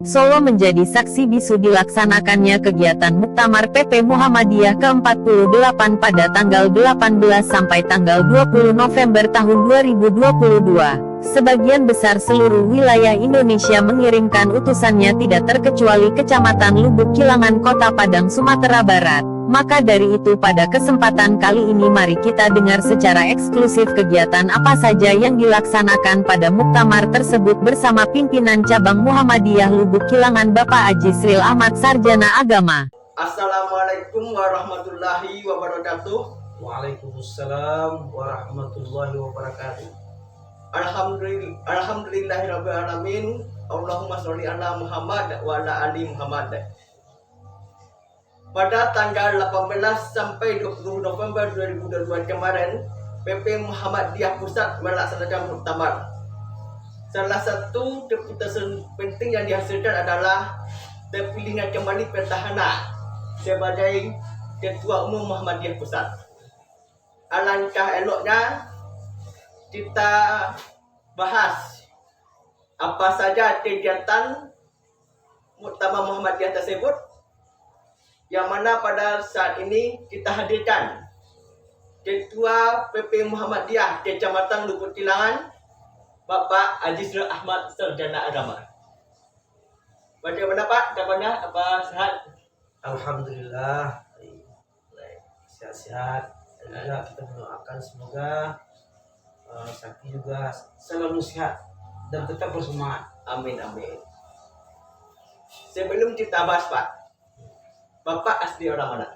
Solo menjadi saksi bisu dilaksanakannya kegiatan Muktamar PP Muhammadiyah ke-48 pada tanggal 18 sampai tanggal 20 November tahun 2022. Sebagian besar seluruh wilayah Indonesia mengirimkan utusannya tidak terkecuali Kecamatan Lubuk Kilangan Kota Padang, Sumatera Barat. Maka dari itu pada kesempatan kali ini mari kita dengar secara eksklusif kegiatan apa saja yang dilaksanakan pada muktamar tersebut bersama pimpinan cabang Muhammadiyah Lubuk Kilangan Bapak Haji Sril Ahmad Sarjana Agama. Assalamualaikum warahmatullahi wabarakatuh. Waalaikumsalam warahmatullahi wabarakatuh. Alhamdulillahirabbil alamin. Allahumma sholli ala Muhammad wa ala ali Muhammad. Pada tanggal 18 sampai 20 November 2022 kemarin, PP Muhammadiyah Pusat melaksanakan muktamar. Salah satu keputusan penting yang dihasilkan adalah terpilihnya kembali petahana sebagai Ketua Umum Muhammadiyah Pusat. Alangkah eloknya kita bahas apa saja kegiatan muktamar Muhammadiyah tersebut, yang mana pada saat ini kita hadirkan Ketua PP Muhammadiyah Kecamatan Lubuk Kilangan Bapak Haji Sril Ahmad Sarjana Agama. Bagaimana Pak kabarnya? Apa sehat? Alhamdulillah, sehat-sehat. Dan juga kita mendoakan semoga Sakti juga selalu sehat dan tetap bersemangat. Amin amin. Sebelum kita bahas Pak, Bapak asli orang mana?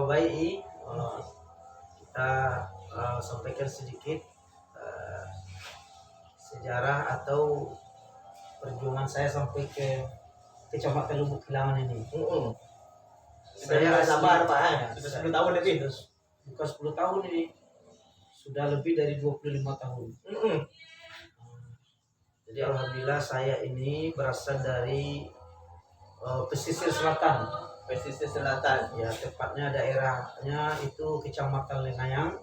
Baik, kita sampaikan sedikit sejarah atau perjuangan saya sampai ke Kecamatan Lubuk Kilangan ini. Saya sabar Pak, sudah sudah 10 tahun lebih. Bukan 10 tahun ini, sudah lebih dari 25 tahun. Jadi alhamdulillah saya ini berasal dari pesisir selatan. Pesisir selatan. Ya, tepatnya daerahnya itu Kecamatan Lengayang.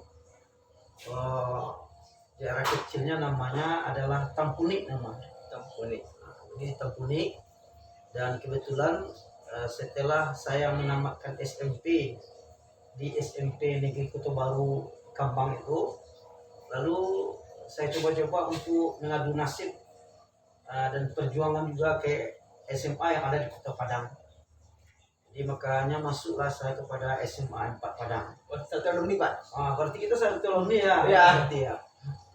Daerah kecilnya namanya adalah Tampunik namanya. Tampunik. Ini Tampunik. Dan kebetulan setelah saya menamatkan SMP di SMP Negeri Kota Baru Kambang itu, lalu saya coba-coba untuk mengadu nasib dan perjuangan juga ke SMA yang ada di Kota Padang. Jadi makanya masuklah saya kepada SMA 4 Padang. Oh, satu alumni Pak? Berarti kita satu alumni ya? Ya. Berarti ya.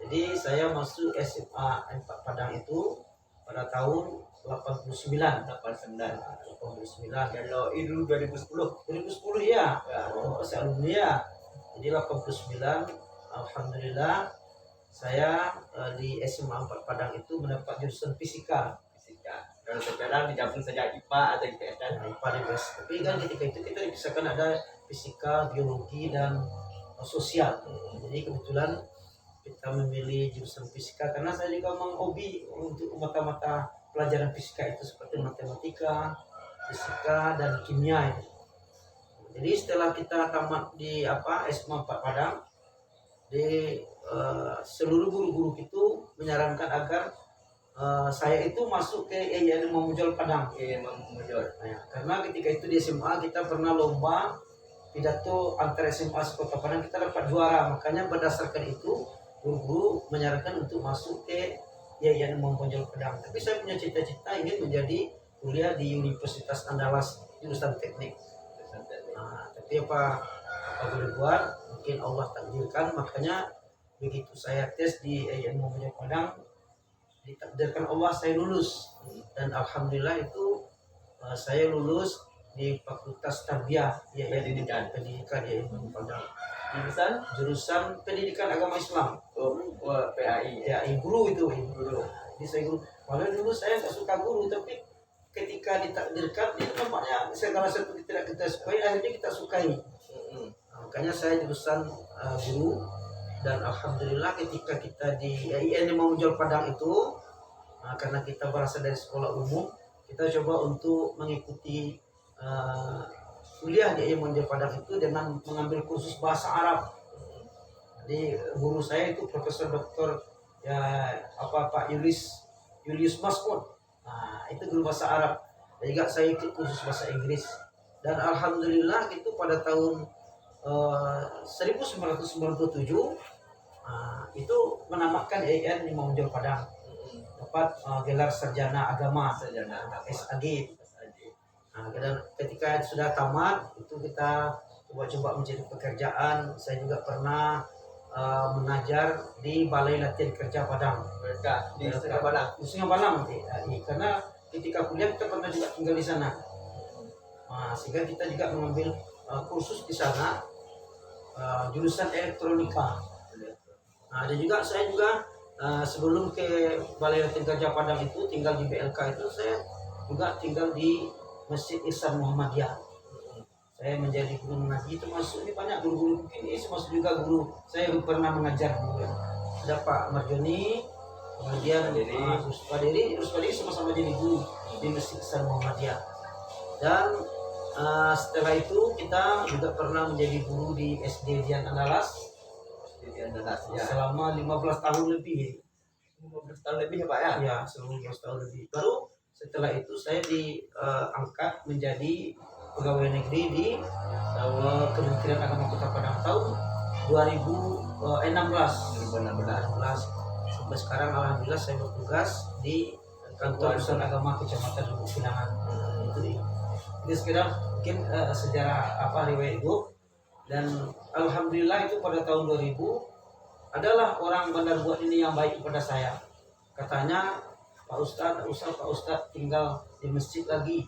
Jadi saya masuk SMA 4 Padang itu pada tahun 89. 89. Kalau itu 2010. 2010 ya. Saya alumni ya. Jadi 89, alhamdulillah saya di SMA 4 Padang itu mendapat jurusan fisika. Kalau sekarang digabung saja IPA atau IPS kan? IPA dan IPS. Tapi kan ketika itu kita dipisahkan ada fisika, biologi dan sosial. Jadi kebetulan kita memilih jurusan fisika karena saya juga menghobi untuk mata-mata pelajaran fisika itu seperti matematika, fisika dan kimia. Jadi setelah kita tamat di SMA 4 Padang, di seluruh guru-guru itu menyarankan agar saya itu masuk ke Yayasan Mamujol Padang. Karena ketika itu di SMA kita pernah lomba pidato antar SMA Kota Padang, kita dapat juara. Makanya berdasarkan itu guru-guru menyarankan untuk masuk ke Yayasan Mamujol Padang. Tapi saya punya cita-cita ingin menjadi kuliah di Universitas Andalas jurusan teknik. Tapi apa boleh buat, mungkin Allah takdirkan. Makanya begitu saya tes di Yayasan Mamujol Padang, ditakdirkan Allah saya lulus, dan alhamdulillah itu saya lulus di Fakultas Tarbiyah pendidikan Yayasan Padang. Jurusan Pendidikan Agama Islam. PAI. Ya, guru itu guru. Jadi saya guru. Walau dulu saya nggak suka guru, tapi ketika ditakdirkan itu nampaknya segala sesuatu tidak kita sukai, akhirnya kita sukai. Makanya saya jurusan guru. Dan alhamdulillah ketika kita di IAIN Mamujol Padang itu, karena kita berasal dari sekolah umum, kita coba untuk mengikuti kuliah di IAIN Mamujol Padang itu dengan mengambil kursus bahasa Arab. Jadi guru saya itu Profesor Dr. Pak Julius Masmud. Nah, itu guru bahasa Arab. Dan juga saya ikut kursus bahasa Inggris. Dan alhamdulillah itu pada tahun 1997 itu menamatkan IAIN Imam Jol Padang, dapat gelar sarjana agama SAG. Dan ketika sudah tamat itu kita coba-coba mencari pekerjaan. Saya juga pernah mengajar di Balai Latihan Kerja Padang. Di Sungai Padang. Di Sungai Padang nanti. Karena ketika kuliah kita pernah juga tinggal di sana. Sehingga kita juga mengambil kursus di sana, jurusan elektronika. Dan juga saya juga sebelum ke Balai Latihan Kerja Padang itu tinggal di BLK itu, saya juga tinggal di Masjid Ihsan Muhammadiyah. Saya menjadi guru mengaji, termasuk ini banyak guru-guru mungkin ini termasuk juga guru. Saya pernah mengajar juga. Ada Pak Marjoni, kemudian Ruspadiri sama-sama jadi guru di Masjid Ihsan Muhammadiyah. Dan setelah itu kita juga pernah menjadi guru di SD Dian Andalas. Selama 15 tahun lebih. 15 tahun lebih ya Pak ya? Ya, selama 15 tahun lebih. Baru setelah itu saya diangkat menjadi pegawai negeri di Kementerian Agama Kota Padang tahun 2016. Sampai sekarang alhamdulillah saya bertugas di Kantor Urusan Agama Kecamatan Lubuk Pinangan. Itu sekedar mungkin sejarah riwayat hidup. Dan alhamdulillah itu pada tahun 2000 adalah orang Bandar Buat ini yang baik kepada saya. Katanya, Pak Ustadz tinggal di masjid lagi,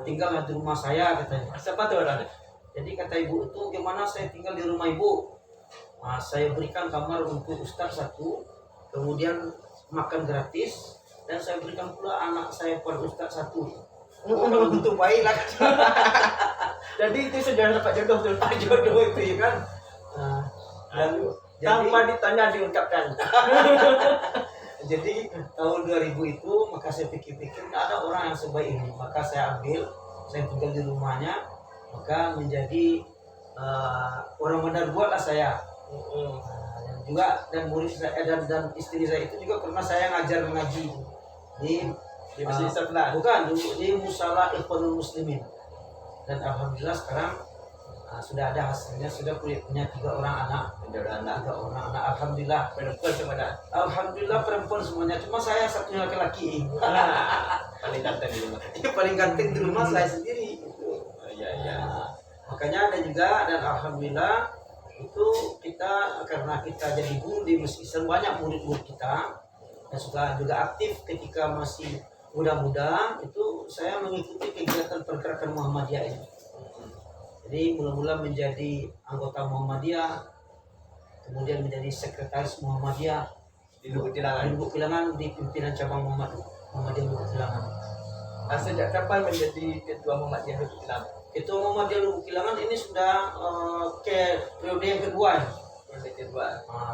tinggal di rumah saya katanya. Siapa tuh orangnya? Jadi kata ibu itu, gimana saya tinggal di rumah ibu? Saya berikan kamar untuk Ustadz satu, kemudian makan gratis, dan saya berikan pula anak saya pada Ustadz satu. Kalau gitu baiklah. Jadi itu sudah dapat jodoh tuh. Jodoh itu ya kan. Dan Tanpa ditanya diungkapkan. jadi tahun 2000 itu maka saya pikir-pikir tidak ada orang yang sebaik ini, maka saya ambil, saya tinggal di rumahnya, maka menjadi orang Bandar Buat lah saya. Dan juga dan murid saya dan istri saya itu juga pernah saya ngajar mengaji di masjid sebelah. bukan di Musala Ikhwanul Muslimin. Dan alhamdulillah sekarang sudah ada hasilnya, sudah punya 3 orang anak. 3 orang anak, alhamdulillah. Perempuan semuanya. Alhamdulillah perempuan semuanya, cuma saya satunya laki-laki. Paling ganteng di rumah. Itu paling ganteng di rumah saya sendiri. Makanya ada juga, dan alhamdulillah itu karena kita jadi guru di Masjid Ihsan, banyak murid-murid kita yang juga aktif ketika masih muda-muda itu saya mengikuti kegiatan pergerakan Muhammadiyah ini. Jadi mula-mula menjadi anggota Muhammadiyah, kemudian menjadi sekretaris Muhammadiyah Di Lubuk Pinangan. Lubuk Pinangan di pimpinan cabang Muhammadiyah Lubuk Pinangan. Sejak kapan menjadi ketua Muhammadiyah Lubuk Pinangan? Ketua Muhammadiyah Lubuk Pinangan ini sudah ke periode yang kedua.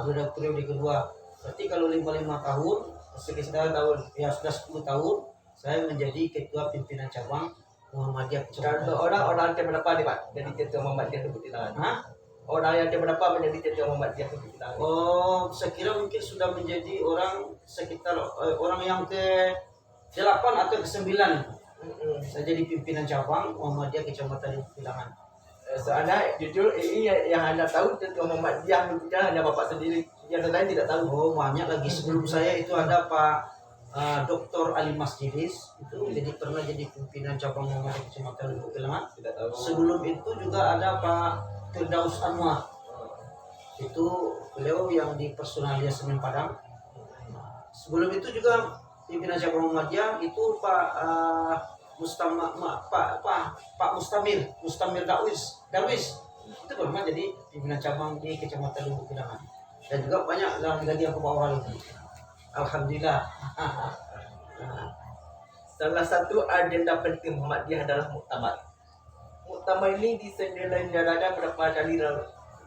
Sudah periode kedua. Berarti kalau 55 tahun, sekitar tahun, ya sudah 10 tahun, saya menjadi ketua pimpinan cabang Muhammadiyah. Kalau orang yang berapa nih Pak? Jadi ketua Muhammadiyah Lubuk Pinangan. Orang yang berapa menjadi ketua Muhammadiyah Lubuk Pinangan? Saya kira mungkin sudah menjadi orang sekitar orang yang ke-8 atau ke-9. Saya jadi pimpinan cabang Muhammadiyah Kecamatan Lubuk Pinangan. Soalnya jujur ini yang Anda tahu ketua Muhammadiyah Lubuk Pinangan hanya Bapak sendiri. Yang lain tidak tahu. Banyak lagi sebelum saya itu ada Pak Dr. Ali Masjidis itu pernah jadi pimpinan cabang Muhammadiyah Kecamatan Lubuk Pinangan. Tidak tahu. Sebelum itu juga ada Pak Firdaus Anwar. Itu beliau yang di Personalia Semen Padang. Sebelum itu juga pimpinan cabang Muhammadiyah itu Pak Mustamir Darwis. Itu pernah jadi pimpinan cabang di Kecamatan Lubuk Pinangan. Dan juga banyak lagi yang ke bawah lagi. Alhamdulillah. Salah satu agenda penting Muhammadiyah adalah muktamar. Muktamar ini diselenggarakan berapa kali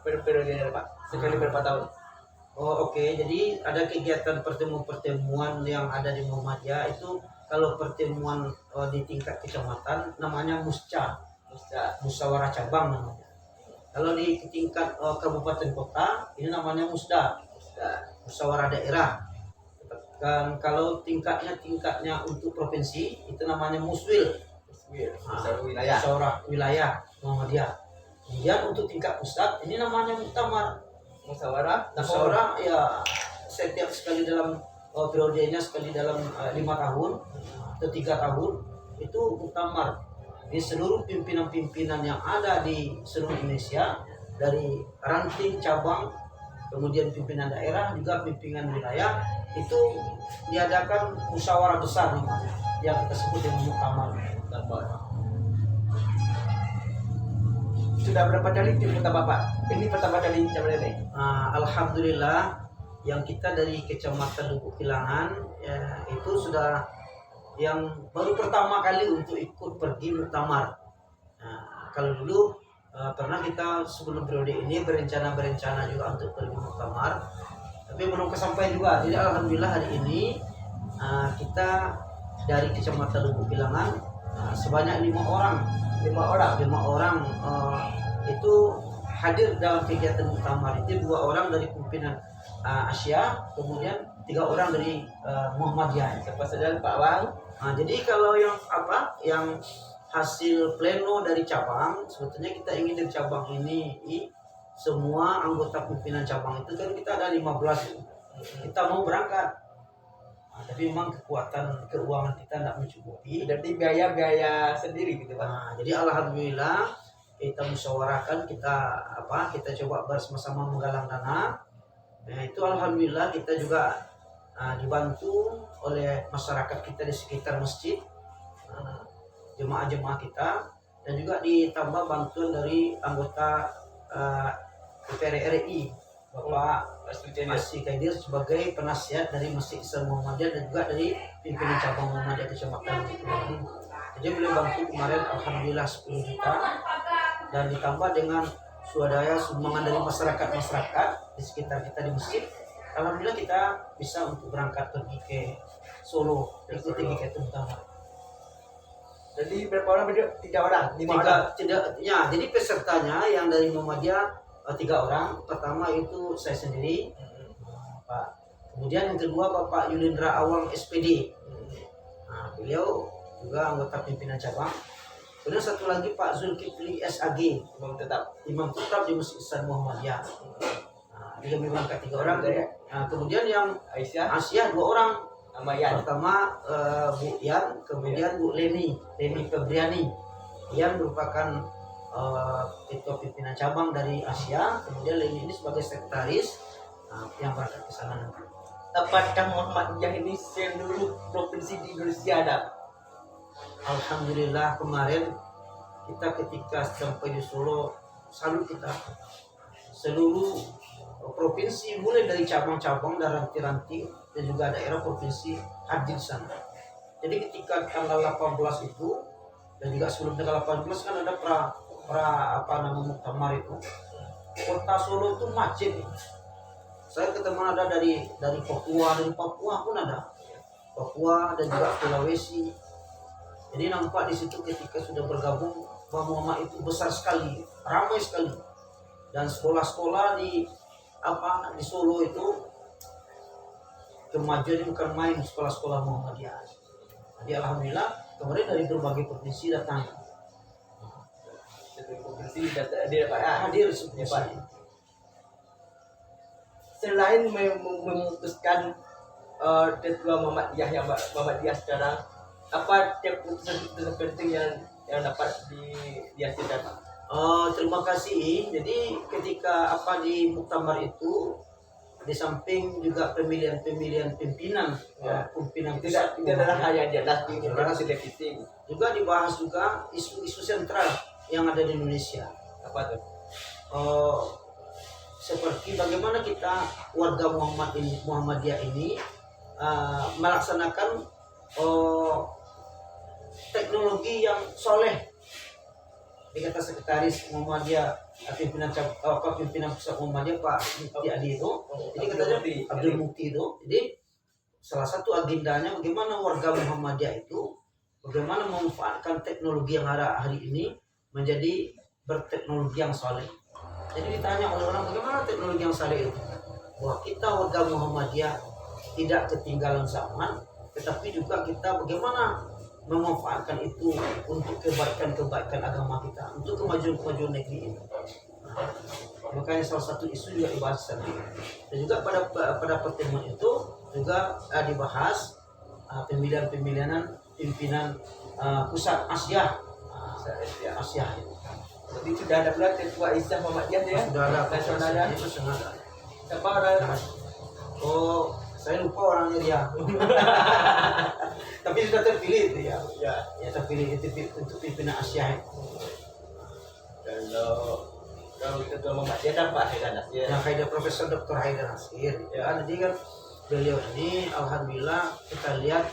periode Pak? Sekali berapa tahun? Oke. Jadi ada kegiatan pertemuan yang ada di Muhammadiyah itu. Kalau pertemuan di tingkat kecamatan namanya musyawarah cabang namanya. Kalau di tingkat kabupaten kota ini namanya musyawarah daerah. Dan kalau tingkatnya untuk provinsi itu namanya muswil, Musyawarah wilayah. musyawarah wilayah Muhammadiyah. Kemudian untuk tingkat pusat ini namanya muktamar. Musyawarah Musyawarah ya setiap sekali dalam periodenya sekali dalam 5 tahun atau 3 tahun itu muktamar di seluruh pimpinan-pimpinan yang ada di seluruh Indonesia, dari ranting cabang, kemudian pimpinan daerah juga pimpinan wilayah, itu diadakan musyawarah besar namanya, yang kita sebut dengan muktamar. Sudah berapa kali tim muktamar Pak? Ini pertama kali Kecamatan ini. Alhamdulillah yang kita dari Kecamatan Lubuk Kilangan ya, itu sudah yang baru pertama kali untuk ikut pergi muktamar. Nah, kalau dulu pernah kita sebelum periode ini berencana juga untuk pergi muktamar, tapi belum kesampaian juga. Jadi alhamdulillah hari ini kita dari Kecamatan Lubuk Kilangan sebanyak 5 orang itu hadir dalam kegiatan muktamar. Itu 2 orang dari pimpinan Asia, kemudian 3 orang dari Muhammadiyah. Siapa saja Pak Wang? Jadi kalau yang hasil pleno dari cabang, sebetulnya kita ingin dari cabang ini semua anggota pimpinan cabang itu kan kita ada 15, kita mau berangkat. Tapi memang kekuatan keuangan kita tidak mencukupi. Jadi biaya sendiri gitu Pak. Jadi alhamdulillah kita musyawarahkan, kita coba bersama-sama menggalang dana. Nah, itu alhamdulillah kita juga dibantu oleh masyarakat kita di sekitar masjid, jemaah-jemaah kita, dan juga ditambah bantuan dari anggota DPR RI Bapak Masih Kaidir sebagai penasihat dari Masjid Islam Muhammadiyah dan juga dari pimpinan cabang Muhammadiyah Kecamatan. Jadi boleh bantu kemarin alhamdulillah 10 juta, dan ditambah dengan swadaya sumbangan dari masyarakat di sekitar kita di masjid. Alhamdulillah kita bisa untuk berangkat pergi ke Solo, ikut kegiatan muktamar. Jadi berapa orang? 3 orang, 5 orang. Jadi pesertanya yang dari Muhammadiyah 3 orang. Pertama itu saya sendiri, Pak. Kemudian yang kedua Bapak Yulindra Awang SPD. Beliau juga anggota pimpinan cabang. Kemudian satu lagi Pak Zulkifli SAG, imam tetap di Masjid Islam Muhammadiyah. Dia berangkat 3 orang. Kemudian yang Asia 2 orang. Pertama Bu Yan, kemudian Bu Leni Febriani yang merupakan ketua pimpinan cabang dari Asia. Kemudian Leni ini sebagai sekretaris yang berangkat ke sana nanti. Apakah Muhammadiyah ini seluruh provinsi di Indonesia ada? Alhamdulillah kemarin kita ketika sampai di Solo, salut kita seluruh provinsi, mulai dari cabang-cabang dan ranting-ranting dan juga daerah provinsi hadir sana. Jadi ketika tanggal 18 itu dan juga sebelum tanggal 18 kan ada muktamar itu, kota Solo itu macet. Saya ketemu ada dari Papua pun ada, Papua dan juga Sulawesi. Jadi nampak di situ ketika sudah bergabung bahwa Muhammad itu besar sekali, ramai sekali, dan sekolah-sekolah di Solo itu kemajuan bukan main, sekolah-sekolah Muhammadiyah. Jadi alhamdulillah kemarin dari berbagai provinsi datang. Hadir semuanya. Selain memutuskan ketua Muhammadiyah yang Muhammadiyah sekarang, apa keputusan penting yang dapat dihasilkan Pak? Terima kasih. Jadi ketika di muktamar itu, di samping juga pemilihan pimpinan pimpinan pusat, itu adalah hal yang jelas juga dibahas juga isu-isu sentral yang ada di Indonesia. Apa tuh? Seperti bagaimana kita warga Muhammadiyah ini melaksanakan teknologi yang soleh. Dikata sekretaris Muhammadiyah, pimpinan pusat Muhammadiyah Pak Mufti Adi itu, jadi katanya Abdul Mufti itu, jadi salah satu agendanya bagaimana warga Muhammadiyah itu bagaimana memanfaatkan teknologi yang ada hari ini menjadi berteknologi yang soleh. Jadi ditanya oleh orang bagaimana teknologi yang soleh itu, bahwa kita warga Muhammadiyah tidak ketinggalan zaman, tetapi juga kita bagaimana memanfaatkan itu untuk kebaikan-kebaikan agama kita, untuk kemajuan-kemajuan negeri ini. Makanya salah satu isu juga dibahas tadi. Dan juga pada pertemuan itu juga dibahas pemilihan pimpinan pusat Asia. Asia. Jadi sudah ada pula ketua Islam Muhammadiyah ya. Sudah ada nasionalnya. itu sudah ada. Siapa orang? Oh, saya lupa orangnya dia. Tapi sudah terpilih itu ya. Ya terpilih itu untuk pimpinan Asia. Kalau ketua Muhammadiyah kan Pak Haidar Nasir. Yang kayak Profesor Dr. Haidar Nasir. Ya, jadi kan beliau ini alhamdulillah kita lihat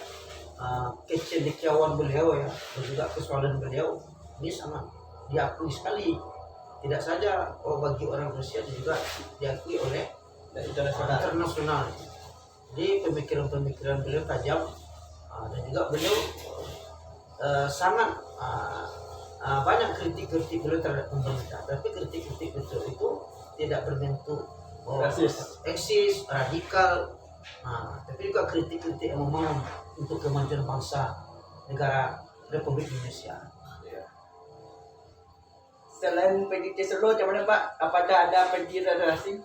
kecendekiawan beliau ya, dan juga kesoalan beliau ini sangat diakui sekali. Tidak saja bagi orang Rusia, juga diakui oleh internasional. Jadi pemikiran-pemikiran beliau tajam, dan juga beliau sangat banyak kritik-kritik beliau terhadap pemerintah. Tapi kritik-kritik itu tidak berbentuk eksis, radikal, tapi juga kritik-kritik yang memang untuk kemajuan bangsa negara Republik Indonesia. Selain PDT Solo, macam mana Pak? Apakah ada pendirian relasi?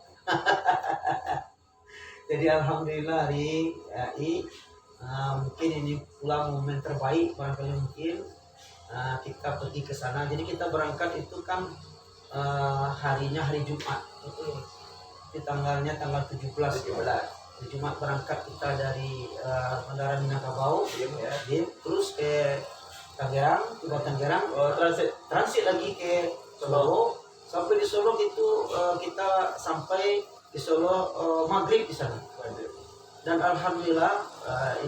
Jadi alhamdulillah mungkin ini pula momen terbaik barangkali mungkin kita pergi ke sana. Jadi kita berangkat itu kan harinya hari Jumat. Di tanggal 17. Hari Jumat berangkat kita dari Bandara Minangkabau, terus ke Tangerang, transit lagi ke Solo. Sampai di Solo itu kita sampai di Solo maghrib di sana. Dan alhamdulillah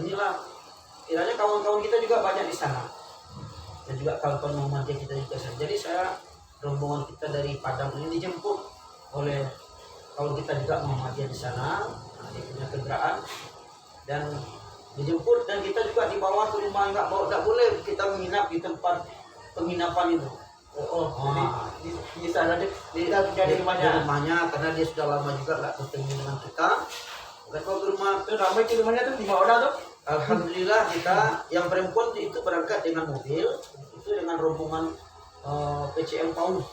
inilah kiranya kawan-kawan kita juga banyak di sana. Dan juga kawan-kawan Muhammadiyah kita juga sana. Jadi rombongan kita dari Padang ini dijemput oleh kawan kita juga Muhammadiyah di sana. Dia punya kendaraan dan dijemput, dan kita juga dibawa ke rumah. Nggak boleh kita menginap di tempat penginapan itu. Di sana dia di rumahnya, karena dia sudah lama juga nggak bertemu dengan kita. Mereka ke rumah itu ramai ke rumahnya tuh 5 orang tuh. Alhamdulillah kita yang perempuan itu berangkat dengan mobil, itu dengan rombongan PCM PAU.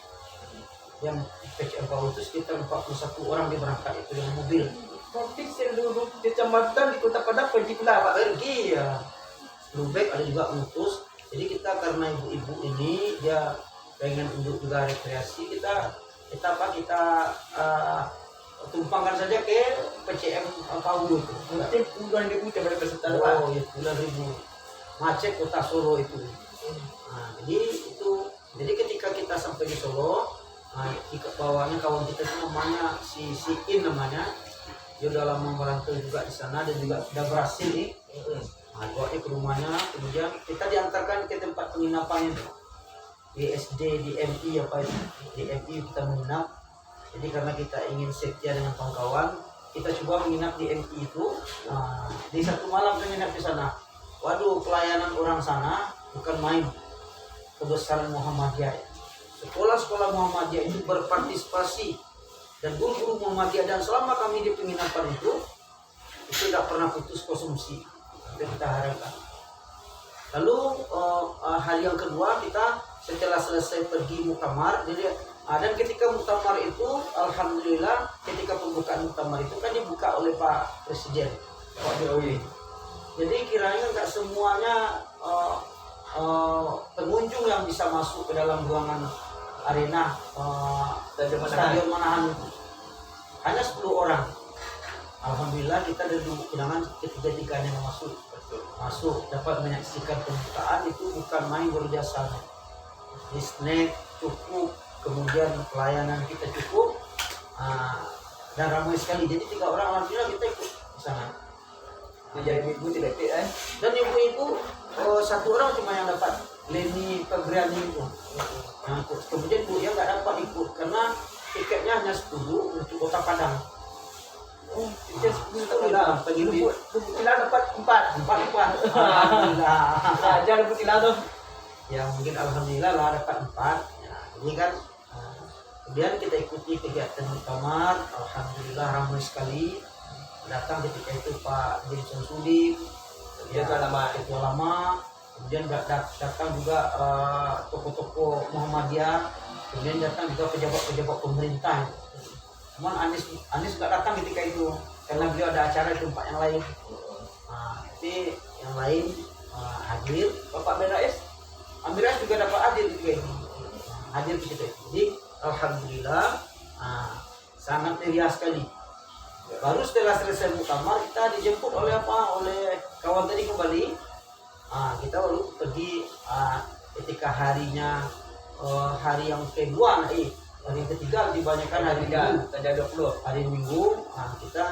Yang PCM PAU itu sekitar 41 orang dia berangkat itu dengan mobil. Tapi seluruh kecamatan di Kota Padang pergi pula Pak. Pergi ya. Lubek ada juga utus. Jadi kita karena ibu-ibu ini dia pengen untuk juga rekreasi, kita tumpangkan saja ke PCM PAU itu. Mungkin puluhan ribu daripada peserta Pak. Oh ya, puluhan ribu. Macet kota Solo itu. Jadi ketika kita sampai di Solo, di bawahnya kawan kita itu namanya si In namanya. Dia udah lama merantau juga di sana dan juga sudah berhasil nih. Bawanya ke rumahnya, kemudian kita diantarkan ke tempat penginapan itu. Di SD, di MI apa itu? Di MI kita menginap. Jadi karena kita ingin setia dengan kawan-kawan, kita coba menginap di MI itu. Di satu malam menginap di sana. Waduh, pelayanan orang sana bukan main. Kebesaran Muhammadiyah. Sekolah-sekolah Muhammadiyah itu berpartisipasi, dan guru-guru Muhammadiyah, dan selama kami di penginapan itu tidak pernah putus konsumsi. Itu kita harapkan. Lalu hari yang kedua kita setelah selesai pergi muktamar, dan ketika muktamar itu alhamdulillah ketika pembukaan muktamar itu kan dibuka oleh Pak Presiden Pak Jokowi. Jadi kiranya nggak semuanya pengunjung yang bisa masuk ke dalam ruangan arena Stadion Manahan itu. Hanya 10 orang. Alhamdulillah kita dari undangan ketiga-tiganya yang masuk dapat menyaksikan pembukaan itu bukan main berjasa. Di snack cukup, kemudian pelayanan kita cukup, dan ramai sekali. Jadi 3 orang alhamdulillah kita ikut di sana. Jadi ibu tidak ikut Dan ibu-ibu 1 orang cuma yang dapat Leni Pegriani itu. Kemudian dia nggak dapat ikut karena tiketnya hanya 10 untuk Kota Padang. Tiket 10 Kota Padang. Ibu dapat 4. Alhamdulillah. Saja dapat tuh. Ya mungkin alhamdulillah lah dapat 4. Ya, ini kan kemudian kita ikuti kegiatan muktamar. Alhamdulillah ramai sekali. datang ketika itu Pak Jadi Samsudin, ketua lama, kemudian datang juga tokoh-tokoh Muhammadiyah, kemudian datang juga pejabat-pejabat pemerintah. Cuman Anies nggak datang ketika itu karena beliau ada acara di tempat yang lain. Tapi yang lain hadir. Bapak Amin Rais juga dapat hadir ketika itu. Hadir ketika itu. Jadi alhamdulillah sangat meriah sekali. Baru setelah selesai muktamar kita dijemput oleh kawan tadi kembali. Kita baru pergi ketika harinya hari yang kedua, hari yang ketiga dibanyakan hari Minggu. tanggal 20. Hari Minggu kita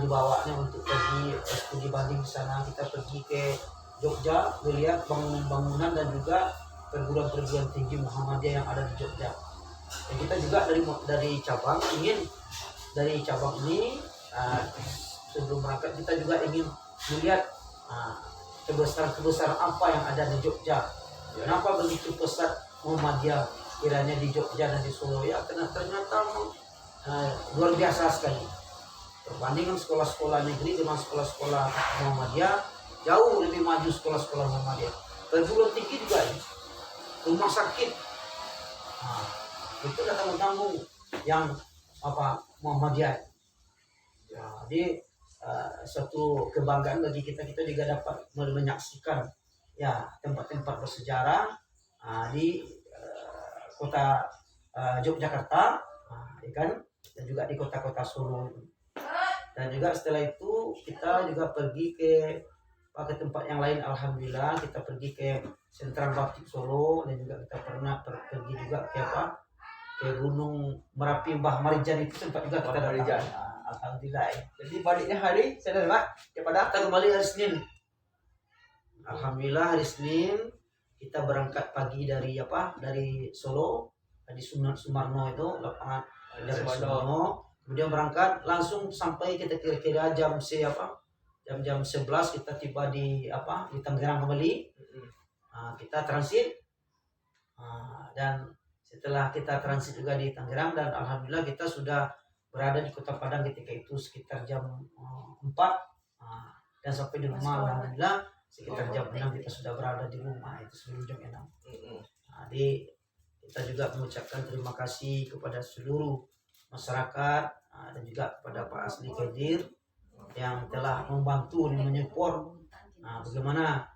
dibawanya untuk pergi studi banding di sana. Kita pergi ke Jogja melihat bangunan-bangunan dan juga perguruan-perguruan tinggi Muhammadiyah yang ada di Jogja. Dan kita juga dari cabang ini sebelum berangkat kita juga ingin melihat kebesaran apa yang ada di Jogja. Kenapa begitu pesat Muhammadiyah kiranya di Jogja dan di Solo? Ya karena ternyata luar biasa sekali. Perbandingan sekolah-sekolah negeri dengan sekolah-sekolah Muhammadiyah, jauh lebih maju sekolah-sekolah Muhammadiyah. Perguruan tinggi juga ini, rumah sakit, itu tanggung-tanggung yang Muhammadiyah. Jadi suatu kebanggaan bagi kita juga dapat menyaksikan ya tempat-tempat bersejarah di kota Yogyakarta, kan, dan juga di kota-kota Solo. Dan juga setelah itu kita juga pergi ke tempat yang lain. Alhamdulillah kita pergi ke Sentral Batik Solo, dan juga kita pernah pergi juga ke Gunung Merapi Mbah Marijan, itu sempat juga kita datang. Alhamdulillah. Jadi baliknya hari Senin Pak, Kita kembali hari Senin. Alhamdulillah hari Senin kita berangkat pagi dari Solo, di Sumarno itu lapangan dari Sumarno. Kemudian berangkat langsung sampai kita kira-kira jam 11 kita tiba di Tangerang kembali. Kita transit dan setelah kita transit juga di Tangerang, dan alhamdulillah kita sudah berada di Kota Padang ketika itu sekitar jam 4 dan sampai di rumah alhamdulillah sekitar jam 6 kita sudah berada di rumah, itu sebelum jam 6. Jadi kita juga mengucapkan terima kasih kepada seluruh masyarakat dan juga kepada Pak Asli Kadir yang telah membantu dan menyupport bagaimana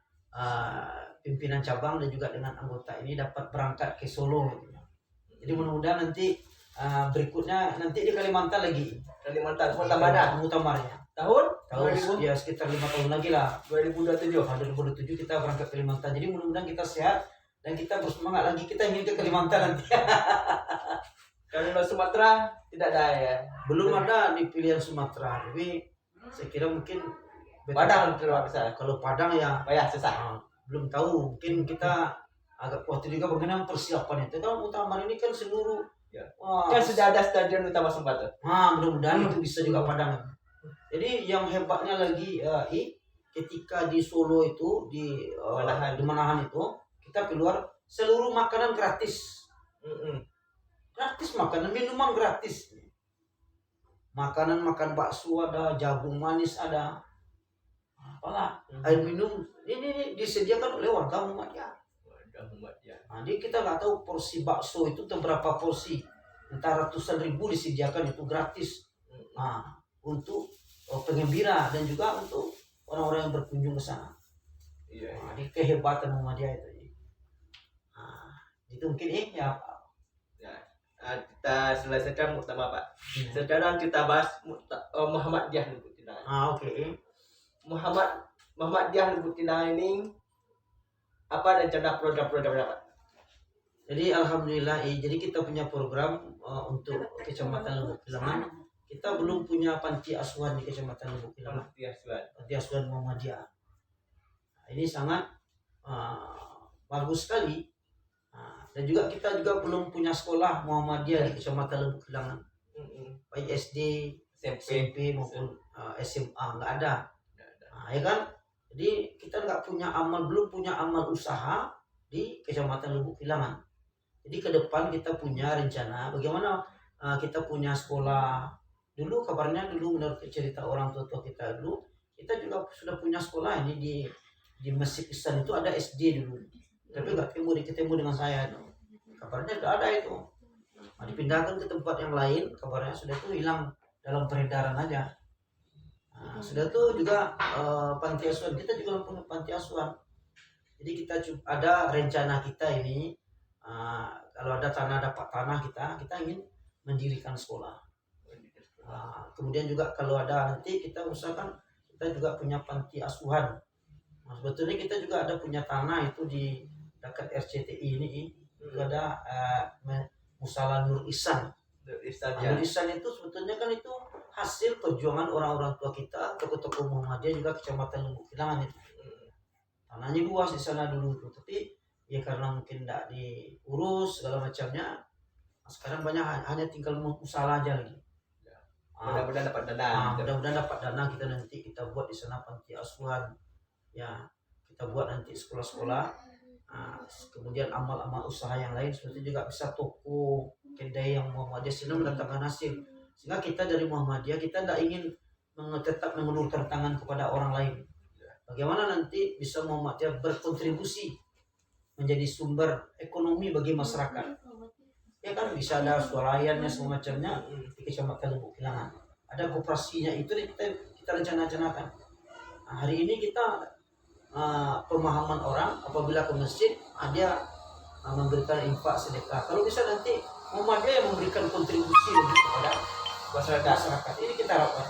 pimpinan cabang dan juga dengan anggota ini dapat berangkat ke Solo. Jadi mudah-mudahan nanti berikutnya nanti di Kalimantan lagi. Muktamarnya. Tahun Ya sekitar 5 tahun lagi lah. 2027 kita berangkat ke Kalimantan. Jadi mudah-mudahan kita sehat dan kita bersemangat lagi. Kita ingin ke Kalimantan nanti. Kalau Sumatera tidak ada ya. Belum ada di pilihan Sumatera. Tapi saya kira mungkin Padang bisa. Kalau Padang ya susah. Belum tahu. Mungkin kita agak khawatir juga bagaimana persiapan itu. Kalau muktamar ini kan seluruh Kan sudah ada stadion utama Sumatera. Mudah-mudahan itu bisa juga Padang. Jadi yang hebatnya lagi ketika di Solo itu di Manahan itu kita keluar seluruh makanan gratis. Gratis makanan, minuman gratis. Makan bakso ada, jagung manis ada. Apalah, air minum ini disediakan oleh warga Muhammadiyah. Jadi kita nggak tahu porsi bakso itu berapa porsi. Entah ratusan ribu disediakan, itu gratis. Untuk penggembira dan juga untuk orang-orang yang berkunjung ke sana. Jadi kehebatan Muhammadiyah itu. Itu mungkin kita selesaikan muktamar Pak. Sekarang kita bahas Muhammadiyah Lubuk Tindang. Oke. Muhammadiyah Lubuk Tindang ini apa rencana program-programnya Pak? Jadi alhamdulillah, jadi kita punya program untuk Kecamatan Lubuk Kilangan. Kita belum punya panti asuhan di Kecamatan Lubuk Kilangan. Panti asuhan Muhammadiyah. Ini sangat bagus sekali. Dan juga kita juga belum punya sekolah Muhammadiyah di Kecamatan Lubuk Kilangan. Baik SD, SMP maupun SMA nggak ada. Ya kan? Jadi kita belum punya amal usaha di Kecamatan Lubuk Kilangan. Jadi ke depan kita punya rencana bagaimana kita punya sekolah dulu kabarnya dulu menurut cerita orang tua kita dulu, kita juga sudah punya sekolah ini di Masjid Ihsan itu ada SD dulu, tapi nggak ketemu dengan saya. Kabarnya sudah ada itu. Nah, dipindahkan ke tempat yang lain, kabarnya sudah itu hilang dalam peredaran aja. Nah, sudah tuh juga panti asuhan, kita juga punya panti asuhan. Jadi kita ada rencana kita ini, kalau ada dapat tanah kita ingin mendirikan sekolah. Nah, kemudian juga kalau ada nanti kita usahakan kita juga punya panti asuhan. Nah, sebetulnya kita juga ada punya tanah itu di dekat RCTI ini, itu ada Musala Nur Ihsan. Nur Ihsan itu sebetulnya kan itu hasil perjuangan orang-orang tua kita, tokoh-tokoh Muhammadiyah juga Kecamatan Lembuk Kilangan itu. Tanahnya luas di sana dulu tuh, tapi ya karena mungkin tidak diurus segala macamnya, sekarang banyak hanya tinggal musala aja lagi. Mudah-mudahan dapat dana. Mudah-mudahan dapat dana kita nanti kita buat di sana panti asuhan. Ya, kita buat nanti sekolah-sekolah. Kemudian amal-amal usaha yang lain seperti juga bisa toko, kedai yang Muhammadiyah sini mendatangkan hasil. Sehingga kita dari Muhammadiyah kita tidak ingin tetap mengulurkan tangan kepada orang lain. Bagaimana nanti bisa Muhammadiyah berkontribusi menjadi sumber ekonomi bagi masyarakat. Ya kan bisa ada swalayannya semacamnya di Kecamatan Lembuk Kilangan. Ada koperasinya itu kita rencanakan. Nah, hari ini kita pemahaman orang apabila ke masjid dia memberikan infak sedekah. Kalau bisa nanti Muhammadiyah yang memberikan kontribusi lebih kepada masyarakat. Ini kita harapkan.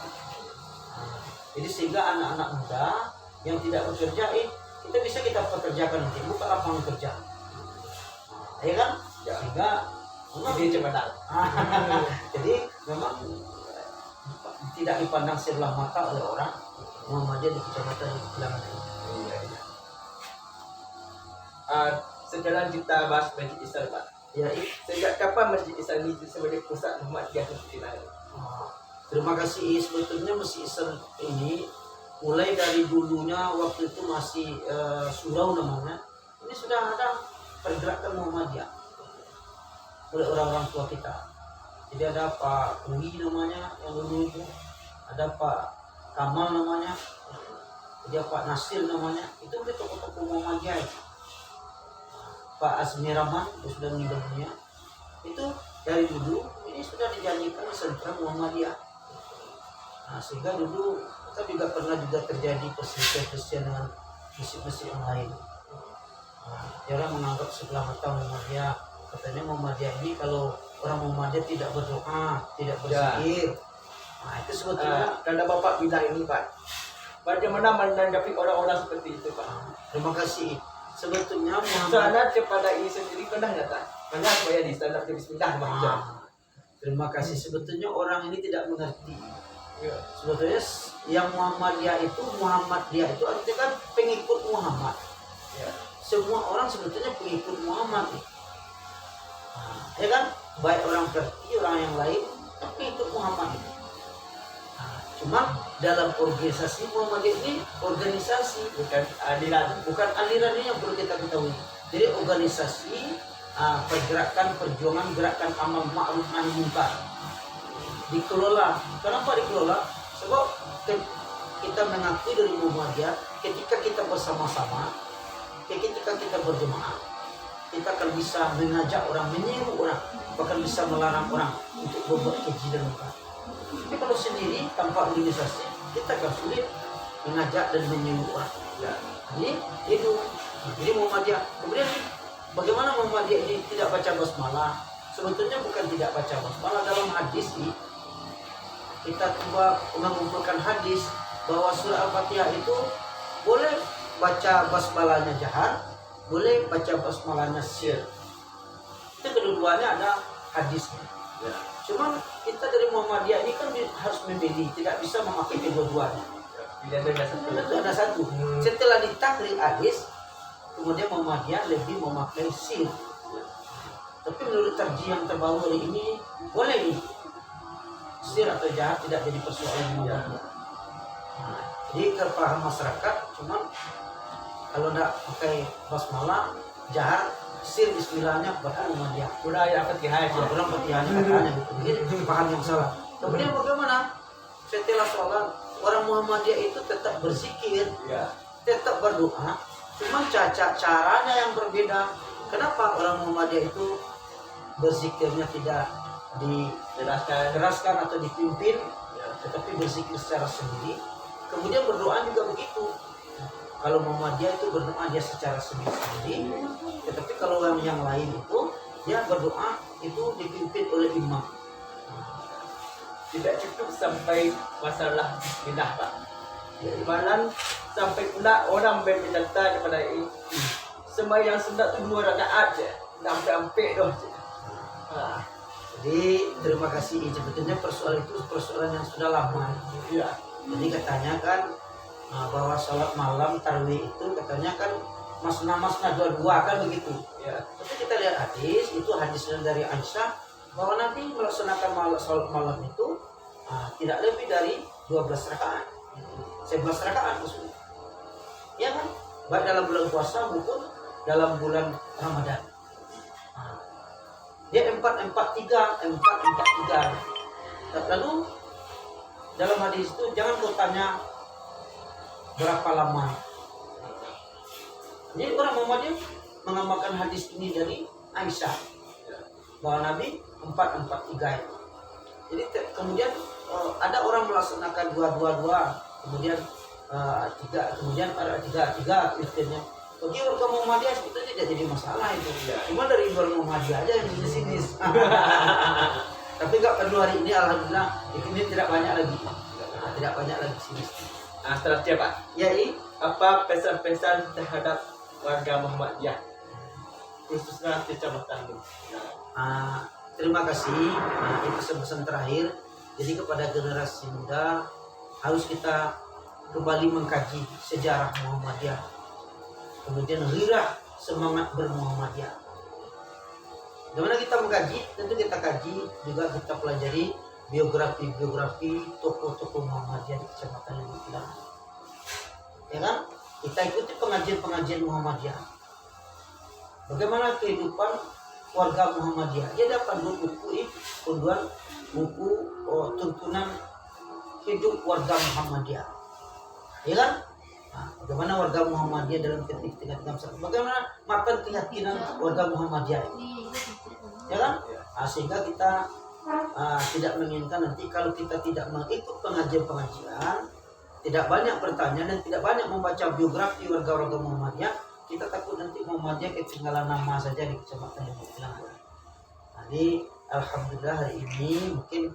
Jadi sehingga anak-anak muda yang tidak bekerja kita pekerjakan nanti buka lapangan kerja. Ya kan? Ya. Sehingga Jadi cepat. jadi memang tidak dipandang sebelah mata oleh orang Muhammadiyah di Kecamatan Kilangan ini. Sekarang kita bahas Masjid Ihsan, Pak. Ya, Sejak kapan Masjid Ihsan ini sebagai pusat Muhammadiyah di Kilangan? terima kasih. Sebetulnya Masjid Ihsan ini mulai dari dulunya waktu itu masih surau namanya. Ini sudah ada pergerakan Muhammadiyah oleh orang-orang tua kita. Jadi ada Pak Ui namanya yang dulu itu, ada Pak Kamal namanya, jadi Pak Nasir namanya, itu udah tokoh-tokoh Muhammadiyah. Pak Azmi Rahman yang sudah meninggal dunia, itu dari dulu ini sudah dijadikan sentra Muhammadiyah. Nah, sehingga dulu kita juga pernah terjadi perselisihan dengan masjid-masjid yang lain. Orang menganggap sebelah mata Muhammadiyah. Katanya Muhammadiyah ini kalau orang Muhammadiyah tidak berdoa, tidak berzikir. Nah, itu sebetulnya karena Bapak bilang ini, Pak. Bagaimana menanggapi orang-orang seperti itu, Pak? Terima kasih. Sebetulnya Muhammad kepada ini sendiri pernah datang. Pernah supaya di sana bismillah, Bang. Terima kasih. Sebetulnya orang ini tidak mengerti. Ya. Sebetulnya yang Muhammadiyah itu artinya kan pengikut Muhammad. Ya. Semua orang sebetulnya pengikut Muhammad. Ya kan, baik orang Kristen, orang yang lain, tapi ikut Muhammad. Cuma dalam organisasi Muhammadiyah ini organisasi, bukan aliran ini yang perlu kita ketahui. Jadi organisasi pergerakan perjuangan gerakan amal ma'ruf nahi munkar dikelola. Kenapa dikelola? Sebab kita mengakui dari Muhammadiyah ketika kita bersama-sama, ketika kita berjemaah, kita akan bisa mengajak orang, menyuruh orang, bahkan bisa melarang orang untuk berbuat keji dan munkar. Tapi kalau sendiri tanpa organisasi, kita akan sulit mengajak dan menyuruh orang. Ya. Jadi Muhammadiyah. Kemudian bagaimana Muhammadiyah ini tidak baca basmalah? Sebetulnya bukan tidak baca basmalah. Dalam hadis ini kita coba mengumpulkan hadis bahwa surah Al-Fatihah itu boleh baca basmalahnya jahar, boleh baca basmalahnya sir. Itu kedua-duanya ada hadisnya. Ya. Cuma kita dari Muhammadiyah ini kan harus memilih, tidak bisa memakai kedua-duanya. Ada satu. Setelah ditakrir hadis, kemudian Muhammadiyah lebih memakai sir. Tapi menurut tarjih yang terbaru hari ini boleh nih sir atau jahat tidak jadi persoalan Muhammadiyah. Jadi kepaham masyarakat, cuman kalau tidak pakai basmalah, jahar, sir bismillahnya batal Muhammadiyah. Udah ya Fatihah ya. Orang Fatihahnya katanya gitu. Jadi paham yang salah. Kemudian bagaimana? Setelah sholat, orang Muhammadiyah itu tetap berzikir, Ya. tetap berdoa, cuma caranya yang berbeda. Kenapa orang Muhammadiyah itu berzikirnya tidak dikeraskan atau dipimpin, tetapi berzikir secara sendiri. Kemudian berdoa juga begitu. Kalau Muhammadiyah itu berdoa dia secara sendiri, tetapi kalau yang lain itu dia berdoa itu dipimpin oleh imam. Tidak cukup sampai masalah bismillah Pak. Malam sampai pula orang berminta kepada ini. Sembahyang sunat tu 2 rakaat je. Sampai dah je. Jadi terima kasih. Sebetulnya persoalan itu persoalan yang sudah lama. Ya. Jadi katanya kan bahwa sholat malam tarawih itu katanya kan masna dua-dua kan begitu. Ya. Tapi kita lihat hadis itu hadisnya dari Aisyah bahwa Nabi melaksanakan sholat malam itu tidak lebih dari 12 rakaat, 11 rakaat maksudnya. Ya kan? Baik dalam bulan puasa maupun dalam bulan Ramadan. Dia 4-4-3. Lalu dalam hadis itu jangan kau tanya berapa lama. Jadi orang Muhammadiyah mengamalkan hadis ini dari Aisyah bahwa Nabi 4-4-3. Jadi kemudian ada orang melaksanakan 2-2-2, kemudian 3, kemudian ada 3 istilahnya. Bagi warga Muhammadiyah itu tidak jadi masalah itu. Cuma dari luar Muhammadiyah aja yang sinis. Tapi nggak perlu hari ini, alhamdulillah ini tidak banyak lagi. Tidak banyak lagi sinis. Seterusnya Pak. Ya, Apa pesan-pesan terhadap warga Muhammadiyah khususnya Kecamatan Lu? Terima kasih. Itu pesan terakhir. Jadi kepada generasi muda harus kita kembali mengkaji sejarah Muhammadiyah. Kemudian rirah semangat bermuhammadiyah. Bagaimana kita mengkaji? Tentu kita kaji juga kita pelajari biografi tokoh-tokoh Muhammadiyah di Kecamatan Lu. Ya kan? Kita ikuti pengajian Muhammadiyah. Bagaimana kehidupan warga Muhammadiyah? Dia dapat buku panduan buku tuntunan hidup warga Muhammadiyah. Ya kan? Bagaimana warga Muhammadiyah dalam tingkat bagaimana makan keyakinan warga Muhammadiyah ini. Ya kan? Sehingga kita tidak menginginkan nanti kalau kita tidak mengikut pengajian, tidak banyak bertanya dan tidak banyak membaca biografi warga-warga Muhammadiyah, kita takut nanti Muhammadiyah ketinggalan nama saja di Kecamatan Lubuk Kilang. Jadi alhamdulillah hari ini mungkin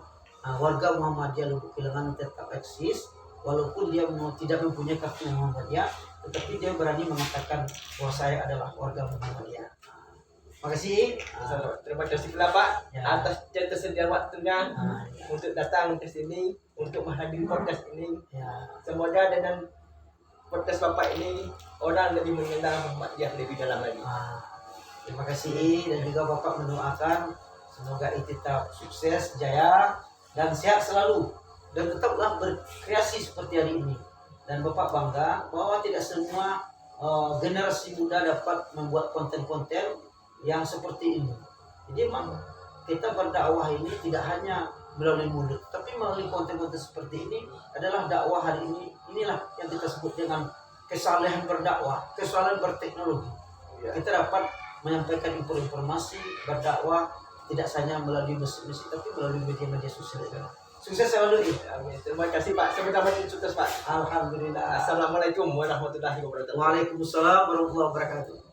warga Muhammadiyah Lubuk Kilangan tetap eksis walaupun dia tidak mempunyai kartu Muhammadiyah, tetapi dia berani mengatakan bahwa saya adalah warga Muhammadiyah. Makasih. Terima kasih pula Pak atas tersedia waktunya Ya. untuk datang ke sini untuk menghadiri podcast ini. Ya. Semoga dengan podcast Bapak ini orang lebih mengenal Muhammadiyah lebih dalam lagi. Terima kasih dan juga Bapak mendoakan semoga tetap sukses, jaya dan sehat selalu dan tetaplah berkreasi seperti hari ini. Dan Bapak bangga bahwa tidak semua generasi muda dapat membuat konten-konten yang seperti ini. Jadi memang kita berdakwah ini tidak hanya melalui mulut, tapi melalui konten-konten seperti ini adalah dakwah hari ini. Inilah yang kita sebut dengan kesalahan berdakwah, kesalahan berteknologi. Kita dapat menyampaikan informasi, berdakwah tidak hanya melalui mesin-mesin, tapi melalui media-media sosial. Sukses selalu. Amin. Terima kasih Pak. Sama-sama sukses Pak. Alhamdulillah. Assalamualaikum warahmatullahi wabarakatuh. Waalaikumsalam warahmatullahi wabarakatuh.